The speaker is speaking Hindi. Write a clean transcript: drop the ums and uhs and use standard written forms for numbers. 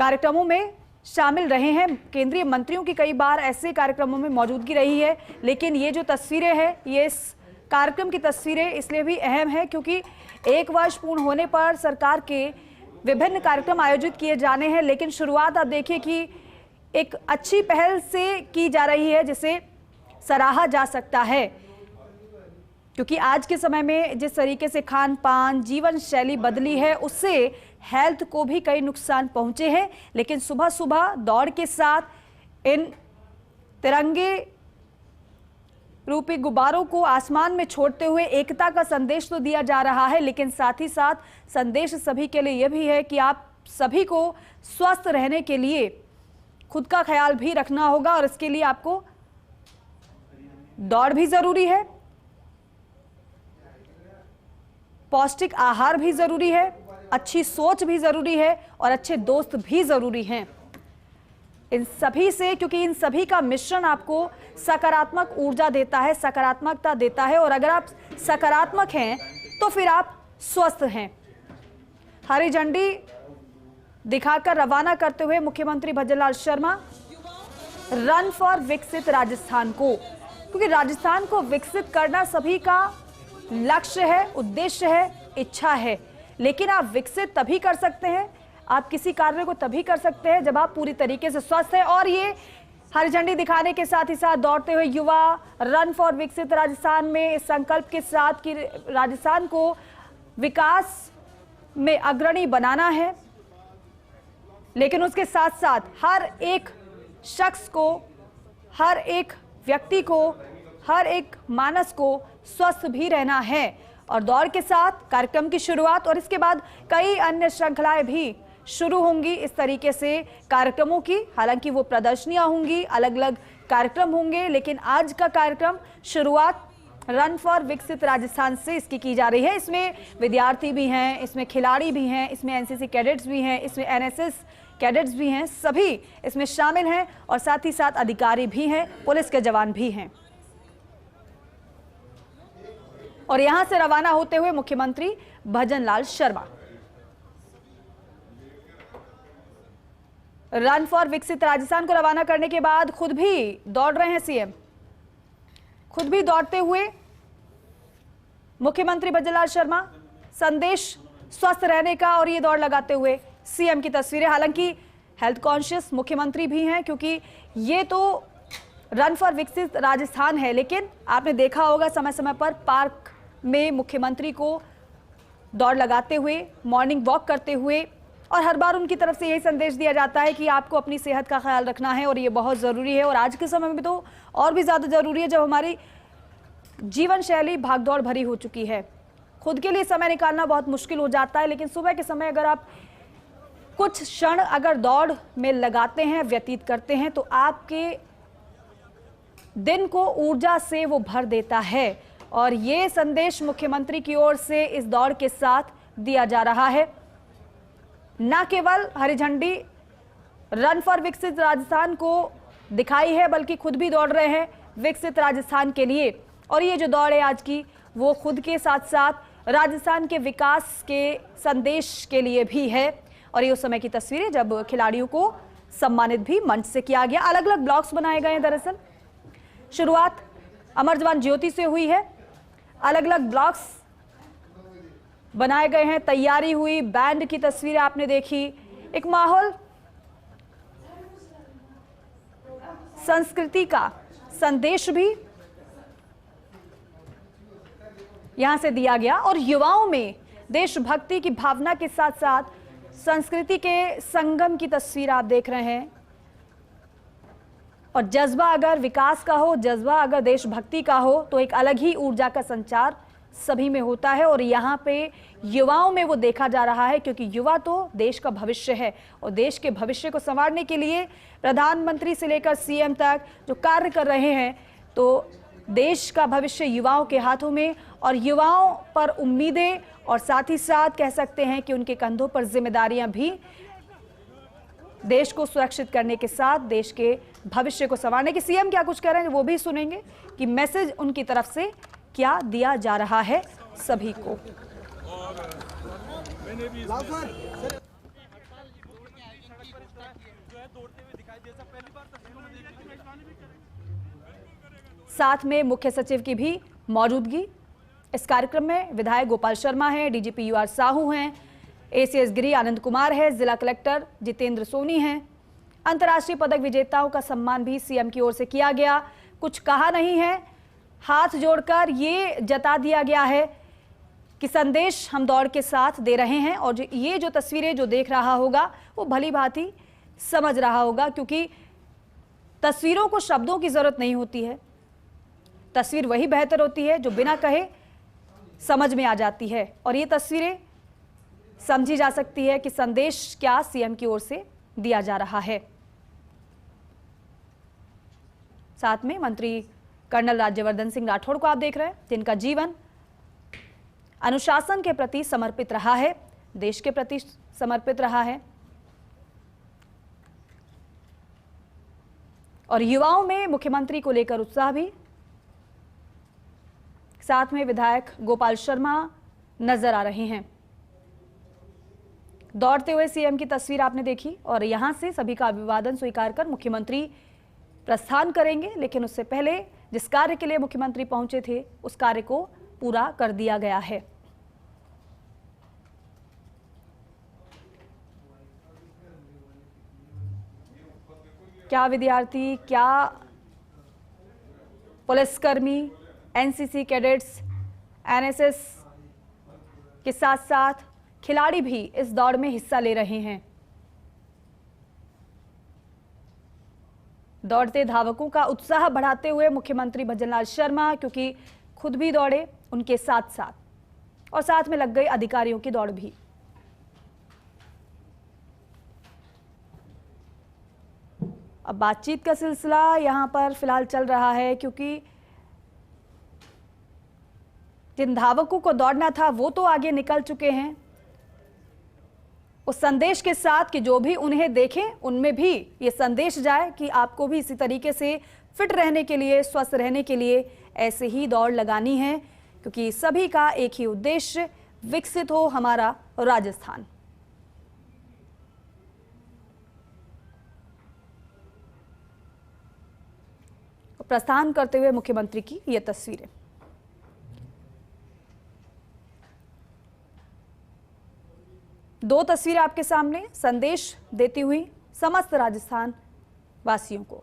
कार्यक्रमों में शामिल रहे हैं। केंद्रीय मंत्रियों की कई बार ऐसे कार्यक्रमों में मौजूदगी रही है, लेकिन ये जो तस्वीरें हैं, ये इस कार्यक्रम की तस्वीरें इसलिए भी अहम है क्योंकि 1 वर्ष पूर्ण होने पर सरकार के विभिन्न कार्यक्रम आयोजित किए जाने हैं। लेकिन शुरुआत आप देखिए कि एक अच्छी पहल से की जा रही है जिसे सराहा जा सकता है, क्योंकि आज के समय में जिस तरीके से खान पान जीवन शैली बदली है उससे हेल्थ को भी कई नुकसान पहुंचे हैं। लेकिन सुबह सुबह दौड़ के साथ इन तिरंगे रूपी गुब्बारों को आसमान में छोड़ते हुए एकता का संदेश तो दिया जा रहा है, लेकिन साथ ही साथ संदेश सभी के लिए यह भी है कि आप सभी को स्वस्थ रहने के लिए खुद का ख्याल भी रखना होगा और इसके लिए आपको दौड़ भी जरूरी है, पौष्टिक आहार भी जरूरी है, अच्छी सोच भी जरूरी है और अच्छे दोस्त भी जरूरी हैं। इन सभी से, क्योंकि इन सभी का मिश्रण आपको सकारात्मक ऊर्जा देता है, सकारात्मकता देता है, और अगर आप सकारात्मक हैं तो फिर आप स्वस्थ हैं। हरी झंडी दिखाकर रवाना करते हुए मुख्यमंत्री भजनलाल शर्मा रन फॉर विकसित राजस्थान को, क्योंकि राजस्थान को विकसित करना सभी का लक्ष्य है, उद्देश्य है, इच्छा है। लेकिन आप विकसित तभी कर सकते हैं, आप किसी कार्य को तभी कर सकते हैं जब आप पूरी तरीके से स्वस्थ हैं। और ये हरी झंडी दिखाने के साथ ही साथ दौड़ते हुए युवा रन फॉर विकसित राजस्थान में इस संकल्प के साथ कि राजस्थान को विकास में अग्रणी बनाना है, लेकिन उसके साथ साथ हर एक शख्स को, हर एक व्यक्ति को, हर एक मानस को स्वस्थ भी रहना है। और दौड़ के साथ कार्यक्रम की शुरुआत और इसके बाद कई अन्य श्रृंखलाएं भी शुरू होंगी इस तरीके से कार्यक्रमों की। हालांकि वो प्रदर्शनियां होंगी, अलग अलग कार्यक्रम होंगे, लेकिन आज का कार्यक्रम शुरुआत रन फॉर विकसित राजस्थान से इसकी की जा रही है। इसमें विद्यार्थी भी हैं, इसमें खिलाड़ी भी हैं, इसमें एनसीसी कैडेट्स भी हैं, इसमें एनएसएस कैडेट्स भी हैं, सभी इसमें शामिल हैं और साथ ही साथ अधिकारी भी हैं, पुलिस के जवान भी हैं। और यहां से रवाना होते हुए मुख्यमंत्री भजनलाल शर्मा रन फॉर विकसित राजस्थान को रवाना करने के बाद खुद भी दौड़ रहे हैं। सीएम खुद भी दौड़ते हुए मुख्यमंत्री भजनलाल शर्मा संदेश स्वस्थ रहने का, और ये दौड़ लगाते हुए सीएम की तस्वीरें। हालांकि हेल्थ कॉन्शियस मुख्यमंत्री भी हैं, क्योंकि ये तो रन फॉर विकसित राजस्थान है, लेकिन आपने देखा होगा समय समय पर पार्क में मुख्यमंत्री को दौड़ लगाते हुए, मॉर्निंग वॉक करते हुए, और हर बार उनकी तरफ से यही संदेश दिया जाता है कि आपको अपनी सेहत का ख्याल रखना है और ये बहुत ज़रूरी है। और आज के समय में तो और भी ज़्यादा ज़रूरी है जब हमारी जीवन शैली भागदौड़ भरी हो चुकी है। खुद के लिए समय निकालना बहुत मुश्किल हो जाता है, लेकिन सुबह के समय अगर आप कुछ क्षण अगर दौड़ में लगाते हैं, व्यतीत करते हैं, तो आपके दिन को ऊर्जा से वो भर देता है। और ये संदेश मुख्यमंत्री की ओर से इस दौड़ के साथ दिया जा रहा है। न केवल हरी झंडी रन फॉर विकसित राजस्थान को दिखाई है, बल्कि खुद भी दौड़ रहे हैं विकसित राजस्थान के लिए। और ये जो दौड़ है आज की, वो खुद के साथ साथ राजस्थान के विकास के संदेश के लिए भी है। और ये उस समय की तस्वीरें जब खिलाड़ियों को सम्मानित भी मंच से किया गया। अलग अलग ब्लॉक्स बनाए गए हैं। दरअसल शुरुआत अमर जवान ज्योति से हुई है, अलग अलग ब्लॉक्स बनाए गए हैं, तैयारी हुई, बैंड की तस्वीरें आपने देखी, एक माहौल संस्कृति का संदेश भी यहां से दिया गया। और युवाओं में देशभक्ति की भावना के साथ साथ संस्कृति के संगम की तस्वीर आप देख रहे हैं। और जज्बा अगर विकास का हो, जज्बा अगर देशभक्ति का हो, तो एक अलग ही ऊर्जा का संचार सभी में होता है। और यहाँ पे युवाओं में वो देखा जा रहा है, क्योंकि युवा तो देश का भविष्य है और देश के भविष्य को संवारने के लिए प्रधानमंत्री से लेकर सीएम तक जो कार्य कर रहे हैं, तो देश का भविष्य युवाओं के हाथों में, और युवाओं पर उम्मीदें और साथ ही साथ कह सकते हैं कि उनके कंधों पर जिम्मेदारियां भी देश को सुरक्षित करने के साथ देश के भविष्य को संवारने की। सीएम क्या कुछ कह रहे हैं वो भी सुनेंगे कि मैसेज उनकी तरफ से क्या दिया जा रहा है सभी को। साथ में मुख्य सचिव की भी मौजूदगी। इस कार्यक्रम में विधायक गोपाल शर्मा हैं, डीजीपी यूआर साहू हैं, एसीएस गिरी आनंद कुमार है, जिला कलेक्टर जितेंद्र सोनी हैं। अंतर्राष्ट्रीय पदक विजेताओं का सम्मान भी सीएम की ओर से किया गया। कुछ कहा नहीं है, हाथ जोड़कर ये जता दिया गया है कि संदेश हम दौड़ के साथ दे रहे हैं। और ये जो तस्वीरें जो देख रहा होगा वो भली भांति समझ रहा होगा, क्योंकि तस्वीरों को शब्दों की जरूरत नहीं होती है। तस्वीर वही बेहतर होती है जो बिना कहे समझ में आ जाती है। और ये तस्वीरें समझी जा सकती है कि संदेश क्या सीएम की ओर से दिया जा रहा है। साथ में मंत्री कर्नल राज्यवर्धन सिंह राठौड़ को आप देख रहे हैं, जिनका जीवन अनुशासन के प्रति समर्पित रहा है, देश के प्रति समर्पित रहा है। और युवाओं में मुख्यमंत्री को लेकर उत्साह भी। साथ में विधायक गोपाल शर्मा नजर आ रहे हैं। दौड़ते हुए सीएम की तस्वीर आपने देखी और यहां से सभी का अभिवादन स्वीकार कर मुख्यमंत्री प्रस्थान करेंगे। लेकिन उससे पहले जिस कार्य के लिए मुख्यमंत्री पहुंचे थे उस कार्य को पूरा कर दिया गया है। क्या विद्यार्थी, क्या पुलिसकर्मी, एनसीसी कैडेट्स, एनएसएस के साथ साथ खिलाड़ी भी इस दौड़ में हिस्सा ले रहे हैं। दौड़ते धावकों का उत्साह बढ़ाते हुए मुख्यमंत्री भजनलाल शर्मा, क्योंकि खुद भी दौड़े उनके साथ साथ, और साथ में लग गई अधिकारियों की दौड़ भी। अब बातचीत का सिलसिला यहां पर फिलहाल चल रहा है, क्योंकि जिन धावकों को दौड़ना था वो तो आगे निकल चुके हैं उस संदेश के साथ कि जो भी उन्हें देखें उनमें भी ये संदेश जाए कि आपको भी इसी तरीके से फिट रहने के लिए, स्वस्थ रहने के लिए ऐसे ही दौड़ लगानी है, क्योंकि सभी का एक ही उद्देश्य, विकसित हो हमारा राजस्थान। प्रस्थान करते हुए मुख्यमंत्री की ये तस्वीरें। दो तस्वीरें आपके सामने संदेश देती हुई समस्त राजस्थान वासियों को।